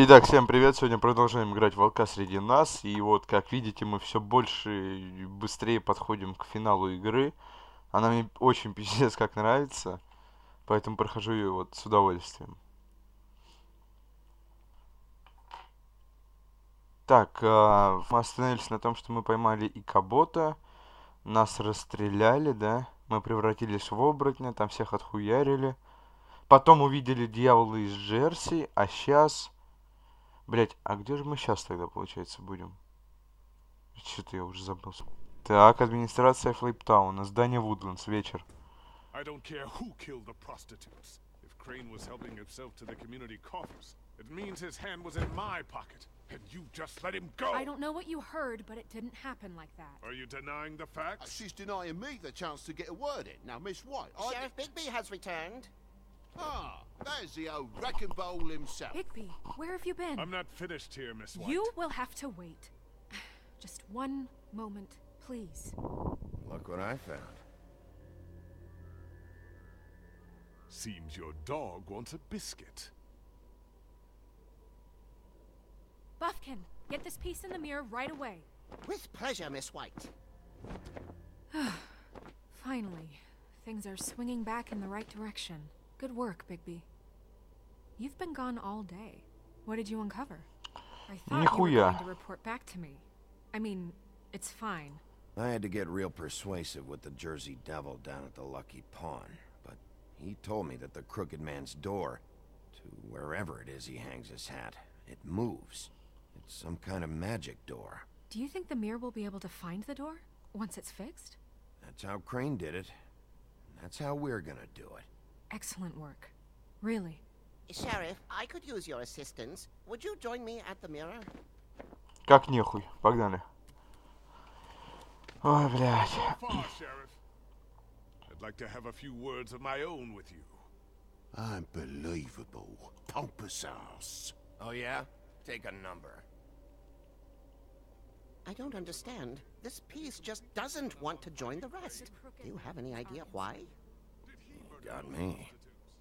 Итак, всем привет! Сегодня продолжаем играть в волка среди нас. И вот, как видите, мы все больше и быстрее подходим к финалу игры. Она мне очень пиздец как нравится, поэтому прохожу ее вот с удовольствием. Так, мы остановились на том, что мы поймали икобота, нас расстреляли, да? Мы превратились в оборотня, там всех отхуярили. Потом увидели дьявола из Джерси, а сейчас... Блять, а где же мы сейчас тогда, получается, будем? Что-то я уже забыл. Так, администрация Флейптауна, здание Вудлендс, вечер. I don't care who killed the prostitutes. If Crane was helping himself to the community coffers, it means his hand was in my pocket, and you just let him go. I don't know what you heard, but it didn't happen like that. Are you denying the facts? She's denying me the chance to get a word in. Now, Miss White, Sheriff Bigby has returned. Ah, there's the old wrecking bowl himself. Bigby, where have you been? I'm not finished here, Miss White. You will have to wait. Just one moment, please. Look what I found. Seems your dog wants a biscuit. Buffkin, get this piece in the mirror right away. With pleasure, Miss White. Finally, things are swinging back in the right direction. Good work, Bigby. You've been gone all day. What did you uncover? I thought you were going to report back to me. I mean, it's fine. I had to get real persuasive with the Jersey Devil down at the Lucky Pawn, but he told me that the Crooked Man's door, to wherever it is he hangs his hat, it moves. It's some kind of magic door. Do you think the mirror will be able to find the door once it's fixed? That's how Crane did it. That's how we're gonna do it. Excellent work. Really. Sheriff, I could use your assistance. Would you join me at the mirror? Как нехуй, погнали. Ой, блядь. So far, Sheriff. I'd like to have a few words of my own with you. Unbelievable. Pompous ass. Oh yeah? Take a number. I don't understand. This piece just doesn't want to join the rest. Do you have any idea why? Got me.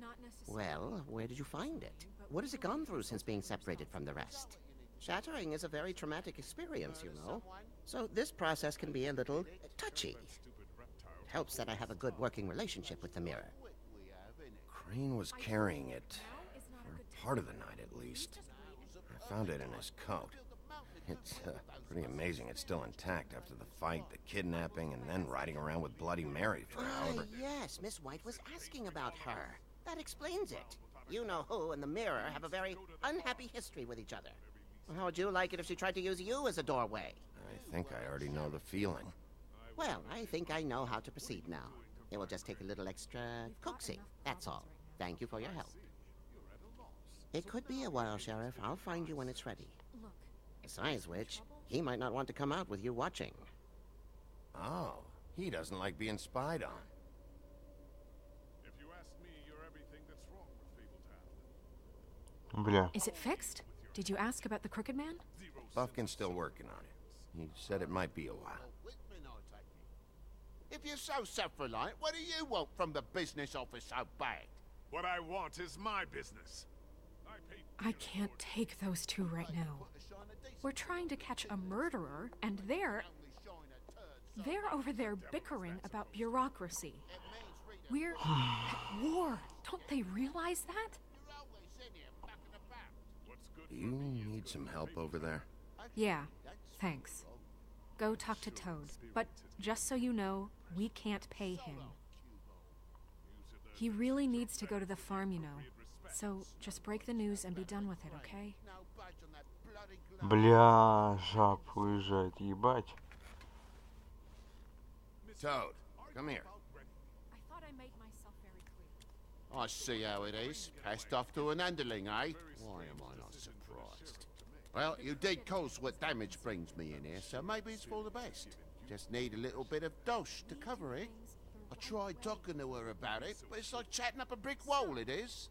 Not necessarily. Well, where did you find it? What has it gone through since being separated from the rest? Shattering is a very traumatic experience, you know. So this process can be a little touchy. It helps that I have a good working relationship with the mirror. Crane was carrying it, for part of the night at least. I found it in his coat. It's pretty amazing it's still intact after the fight, the kidnapping, and then riding around with Bloody Mary for however... Yes, Miss White was asking about her. That explains it. You know who and the mirror have a very unhappy history with each other. How would you like it if she tried to use you as a doorway? I think I already know the feeling. Well, I think I know how to proceed now. It will just take a little extra coaxing, that's all. Thank you for your help. It could be a while, Sheriff. I'll find you when it's ready. Look. Besides which, he might not want to come out with you watching. Oh, he doesn't like being spied on. If you ask me, you're everything that's wrong with Fabletown. Бля. Is it fixed? Did you ask about the Crooked Man? Buffkin's still working on it. He said it might be a while. If you're so self-reliant, what do you want from the business office so bad? What I want is my business. I can't take those two right now. We're trying to catch a murderer, and they're over there bickering about bureaucracy. We're at war. Don't they realize that? Do you need some help over there? Yeah, thanks. Go talk to Toad. But just so you know, we can't pay him. He really needs to go to the farm, you know. So just break the news and be done with it, okay? Бля, жаб уезжает, ебать. Toad, come here. I thought I made myself very clear. I see how it is. Passed off to an underling, eh? Why am I not surprised? Well, you did cause what damage brings me in here, so maybe it's for the best. Just need a little bit of dosh to cover it. I tried talking to her about it, but it's like chatting up a brick wall, it is.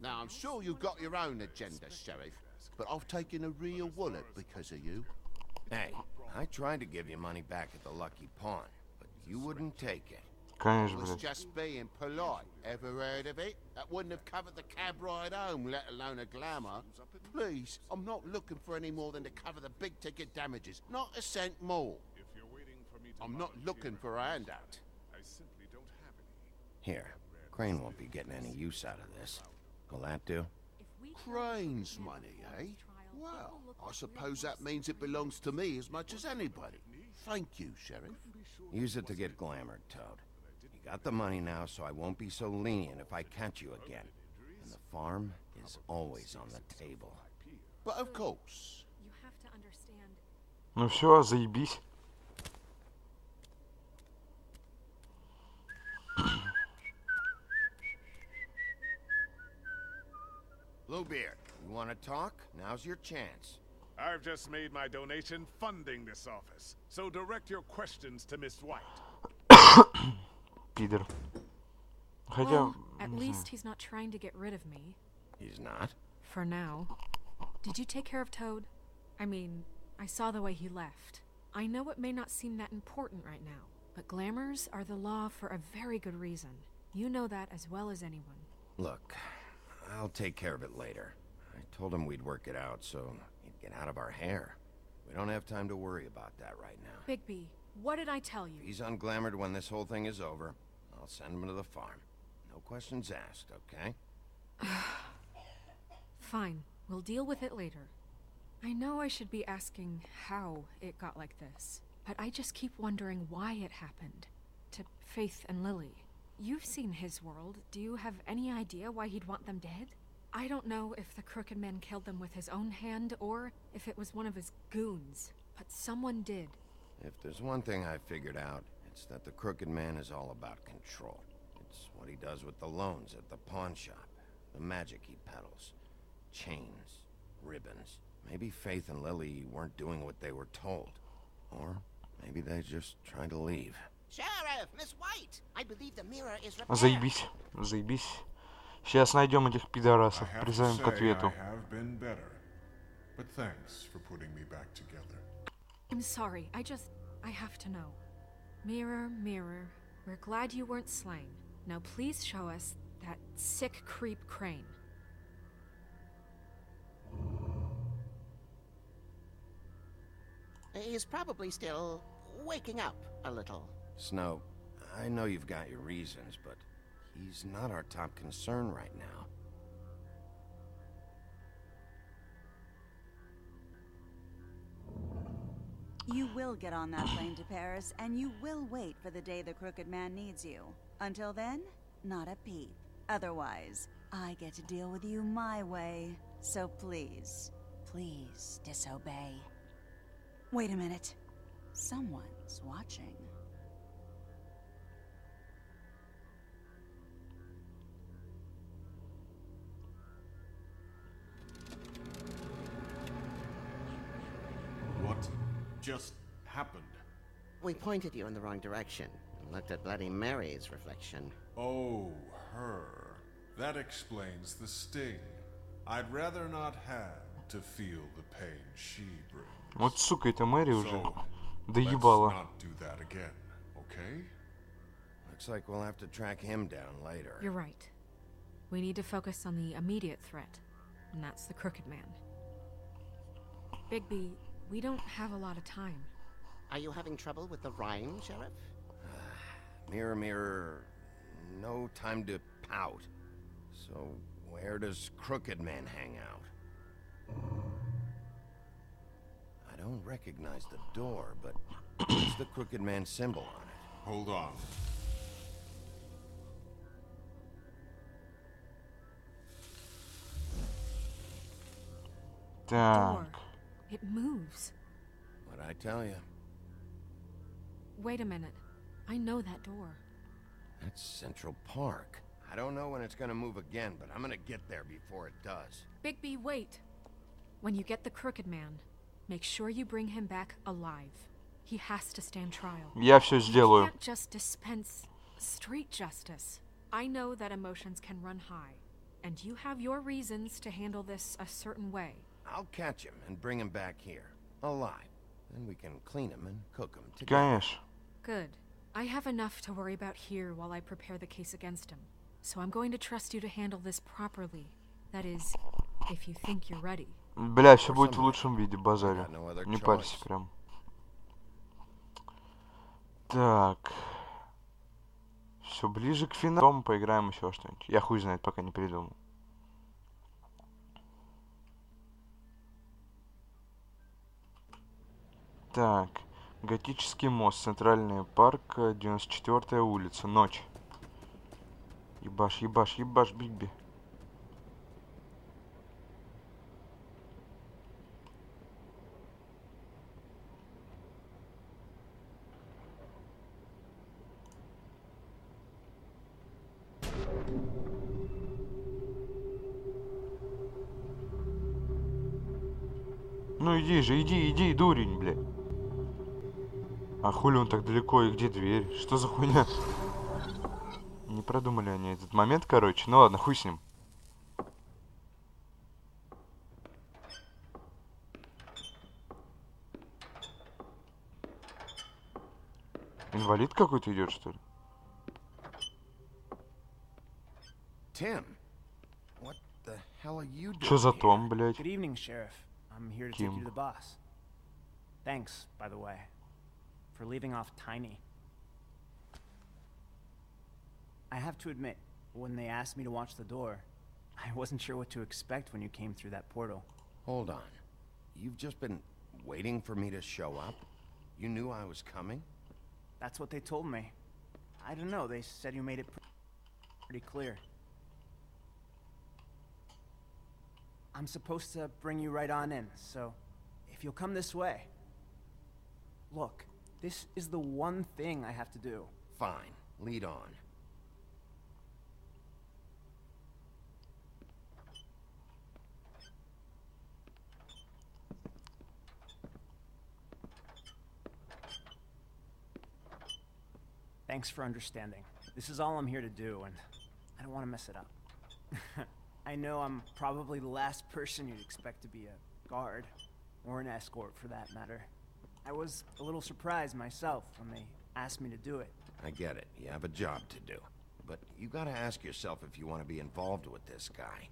Now, I'm sure you've got your own agenda, Sheriff, but I've taken a real wallet because of you. Hey, I tried to give you money back at the Lucky Pawn, but you wouldn't take it. Конечно, was блядь. just being polite. Ever heard of it? That wouldn't have covered the cab ride home, let alone a glamour. Please, I'm not looking for any more than to cover the big ticket damages. Not a cent more. If you're waiting for me to I'm not looking for a handout. I simply don't have any. Here, Crane won't be getting any use out of this. Will that do? Crane's money, eh? Well, I suppose that means it belongs to me as much as anybody. Thank you, Sheriff. Use it to get glamored, Toad. You got the money now, so I won't be so lenient if I catch you again. And the farm is always on the table. But of course. You have to understand. Ну все, заебись. Bluebeard, you want to talk? Now's your chance. I've just made my donation funding this office, so direct your questions to Miss White. Пидор. Хотя... Well, at не least знаю. he's not trying to get rid of me. He's not? For now. Did you take care of Toad? I mean, I saw the way he left. I know it may not seem that important right now, but glamours are the law for a very good reason. You know that as well as anyone. Look, I'll take care of it later. I told him we'd work it out, so he'd get out of our hair. We don't have time to worry about that right now. Bigby, what did I tell you? If he's unglamored when this whole thing is over, I'll send him to the farm. No questions asked, okay? Fine, we'll deal with it later. I know I should be asking how it got like this, but I just keep wondering why it happened. To Faith and Lily. You've seen his world. Do you have any idea why he'd want them dead? I don't know if the Crooked Man killed them with his own hand or if it was one of his goons, but someone did. If there's one thing I've figured out, it's that the Crooked Man is all about control. It's what he does with the loans at the pawn shop, the magic he peddles, chains, ribbons. Maybe Faith and Lily weren't doing what they were told. Or maybe they're just trying to leave. Sheriff, Miss White, I believe the mirror is repaired. Заебись, заебись. Сейчас найдем этих I пидорасов, have to призовем к say ответу. I have been better. But thanks for putting me back together. I'm sorry, I have to know. Mirror, mirror, we're glad you weren't slain. Now please show us that sick creep Crane. He's probably still waking up a little. Snow, I know you've got your reasons, but he's not our top concern right now. You will get on that plane to Paris, and you will wait for the day the Crooked Man needs you. Until then, not a peep. Otherwise, I get to deal with you my way. So please, please disobey. Wait a minute. Someone's watching. What just happened? We pointed you in the wrong direction and looked at Bloody Mary's reflection. Oh, her. That explains the sting. I'd rather not have to feel the pain she brings. Вот сука, это Мэри уже So, let's доебала. not do that again, okay? Looks like we'll have to track him down later. You're right. We need to focus on the immediate threat, and that's the Crooked Man. Bigby, we don't have a lot of time. Are you having trouble with the rhyme, Sheriff? Mirror, mirror, no time to pout. So where does Crooked Man hang out? I don't recognize the door, but what's the Crooked Man symbol on it? Hold on. Door. Так. It moves. What'd I tell you? Wait a minute. I know that door. That's Central Park. I don't know when it's gonna move again, but I'm gonna get there before it does. Bigby, wait. When you get the Crooked Man, make sure you bring him back alive. He has to stand trial. Я все You сделаю. can't just dispense street justice. I know that emotions can run high, and you have your reasons to handle this a certain way. I'll catch him and bring him back here, alive. Then we can clean him and cook him together. Конечно. Good. I have enough to worry about here while I prepare the case against him. So I'm going to trust you to handle this properly. That is, if you think you're ready. Бля, все будет в лучшем виде, базарю. Не парься прям. Так. Все ближе к финалу. Потом поиграем еще что-нибудь. Я хуй знает, пока не придумал. Так. Готический мост, Центральный парк, 94-я улица, ночь. Ебаш, ебаш, ебаш, Бигби. Ну иди же, иди, дурень, блядь. А хули он так далеко и где дверь? Что за хуйня? Не продумали они этот момент, короче. Ну ладно, хуй с ним. Инвалид какой-то идет, что ли? Tim, what the hell are you doing? Что за Том, блядь? Good evening, Sheriff. I'm here to take you to the boss. Thanks, by the way, for leaving off Tiny. I have to admit, when they asked me to watch the door, I wasn't sure what to expect when you came through that portal. Hold on. You've just been waiting for me to show up? You knew I was coming? That's what they told me. I don't know, they said you made it pretty clear. I'm supposed to bring you right on in, so if you'll come this way. Look, this is the one thing I have to do. Fine, lead on. Thanks for understanding. This is all I'm here to do, and I don't want to mess it up. I know I'm probably the last person you'd expect to be a guard, or an escort for that matter. I was a little surprised myself when they asked me to do it. I get it. You have a job to do. But you gotta ask yourself if you want to be involved with this guy.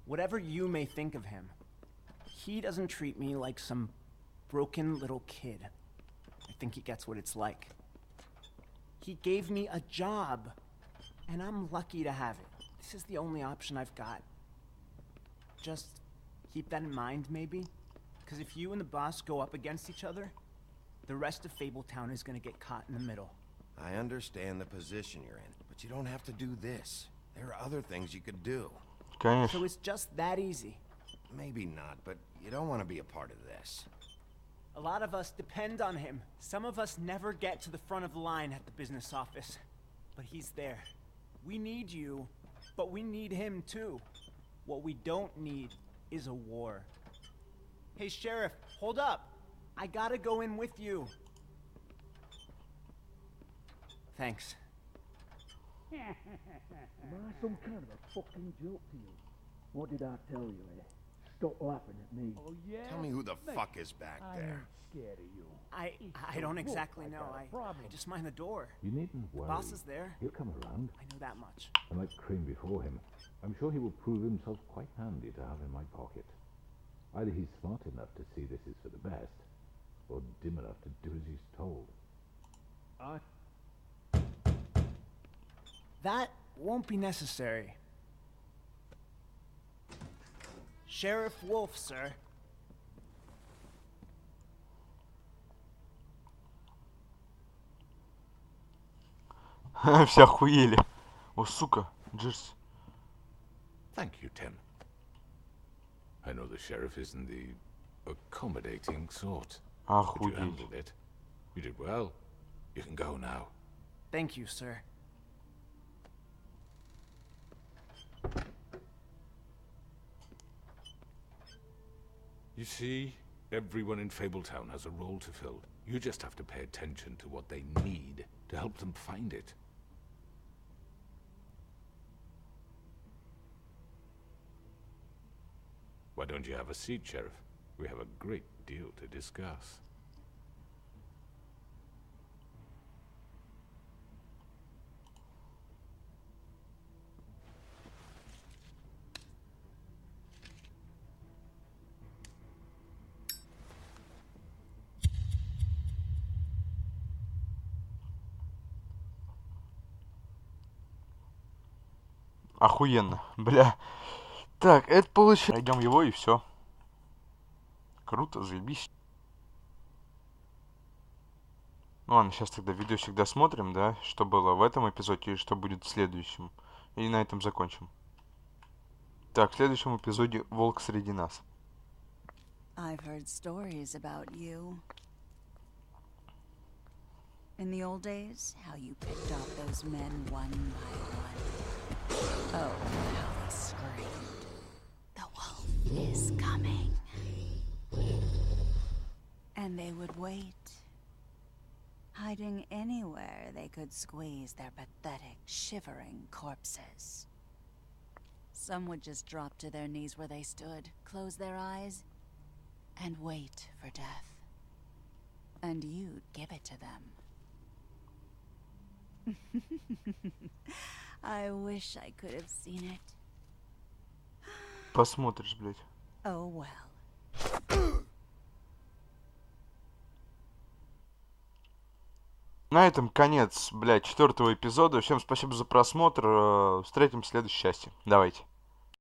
Whatever you may think of him, he doesn't treat me like some broken little kid. I think he gets what it's like. He gave me a job, and I'm lucky to have it. This is the only option I've got. Just keep that in mind, maybe? Because if you and the boss go up against each other, the rest of Fabletown is gonna get caught in the middle. I understand the position you're in, but you don't have to do this. There are other things you could do. Конечно. So it's just that easy. Maybe not, but you don't want to be a part of this. A lot of us depend on him. Some of us never get to the front of the line at the business office. But he's there. We need you, but we need him too. What we don't need is a war. Hey, Sheriff, hold up. I gotta go in with you. Thanks. Am I some kind of a fucking joke to you? What did I tell you, eh? Stop laughing at me. Oh, yeah? Tell me who the fuck is back there. I'm scared of you. I don't exactly know. I just mind the door. You needn't worry. The boss is there. He'll come around. I know that much. Unlike Crane before him, I'm sure he will prove himself quite handy to have in my pocket. Either he's smart enough to see this is for the best, or dim enough to do as he's told. That won't be necessary. Sheriff Wolf, sir. Все охуели. О, сука, Джерси. Thank you, Tim. I know the sheriff isn't the accommodating sort. But you handled it. You did well. You can go now. Thank you, sir. You see, everyone in Fabletown has a role to fill. You just have to pay attention to what they need to help them find it. Why don't you have a seat, Sheriff? We have a great deal to discuss. Охуенно, бля. Так, это получается. Пройдем его и все. Круто, заебись. Ну ладно, сейчас тогда видосик досмотрим, да, что было в этом эпизоде и что будет в следующем. И на этом закончим. Так, в следующем эпизоде «Волк среди нас». I've heard stories about you. In the old days, how you picked off those men one by one. Oh, how they screamed. The wolf is coming. And they would wait, hiding anywhere they could squeeze their pathetic, shivering corpses. Some would just drop to their knees where they stood, close their eyes, and wait for death. And you'd give it to them. I wish I could have seen it. Посмотришь, блядь. Oh well. На этом конец, блядь, 4-го эпизода. Всем спасибо за просмотр. Встретимся в следующей части. Давайте.